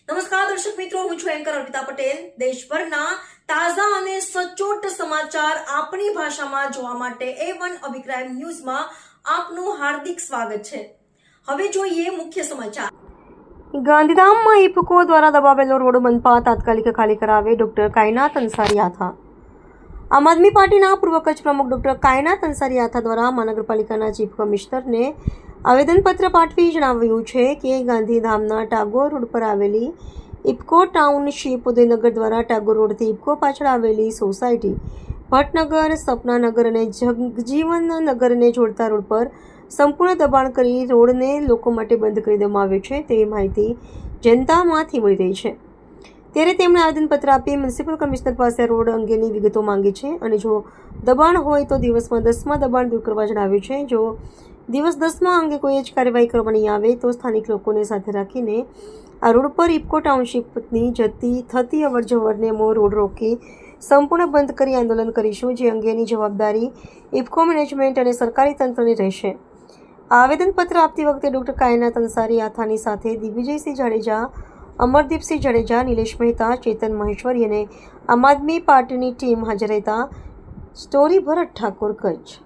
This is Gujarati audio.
નમસ્કાર દર્શક મિત્રો, હું છું એન્કર અર્પિતા પટેલ। દેશભરના તાજા અને સચોટ સમાચાર આપણી ભાષામાં જોવા માટે A1 અભિપ્રાય ન્યૂઝમાં આપનું હાર્દિક સ્વાગત છે। હવે જોઈએ મુખ્ય સમાચાર। ગાંધીધામમાં ઇફકો દ્વારા દબાવેલો રોડ મનપા તાત્કાલિક ખાલી કરાવે, ડોક્ટર કાયનાત અંસારી આથા। આમ આદમી પાર્ટીના પૂર્વ કચ્છ પ્રમુખ ડોક્ટર કાયનાત અંસારી આથા દ્વારા મહાનગરપાલિકાના ચીફ કમિશનરને આવેદનપત્ર પાઠવી જણાવ્યું છે કે ગાંધીધામના ટાગોર રોડ પર આવેલી ઇફકો ટાઉનશીપ ઉદયનગર દ્વારા ટાગોર રોડથી ઇફકો પાછળ આવેલી સોસાયટી ભટનગર, સપનાનગર અને જગજીવન નગરને જોડતા રોડ પર સંપૂર્ણ દબાણ કરી રોડને લોકો માટે બંધ કરી દેવામાં આવ્યો છે તેવી માહિતી જનતામાંથી મળી રહી છે। ત્યારે તેમણે આવેદનપત્ર આપી મ્યુનિસિપલ કમિશનર પાસે રોડ અંગેની વિગતો માંગી છે અને જો દબાણ હોય તો દિવસમાં 10માં દબાણ દૂર કરવા જણાવ્યું છે। જો દિવસ 10માં અંગે કોઈ જ કાર્યવાહી કરવામાં નહીં આવે તો સ્થાનિક લોકોને સાથે રાખીને આ રોડ પર ઇફકો ટાઉનશીપની થતી અવરજવરને રોડ રોકી સંપૂર્ણ બંધ કરી આંદોલન કરીશું, જે અંગેની જવાબદારી ઇફકો મેનેજમેન્ટ અને સરકારી તંત્રની રહેશે। આવેદનપત્ર આપતી વખતે ડોક્ટર કાયનાત અંસારી આથાની સાથે દિગ્વિજયસિંહ જાડેજા, અમરદીપસિંહ જાડેજા, નિલેશ મહેતા, ચેતન મહેશ્વરી અને આમ આદમી પાર્ટીની ટીમ હાજર રહેતા। સ્ટોરી ભરત ઠાકોર, કચ્છ।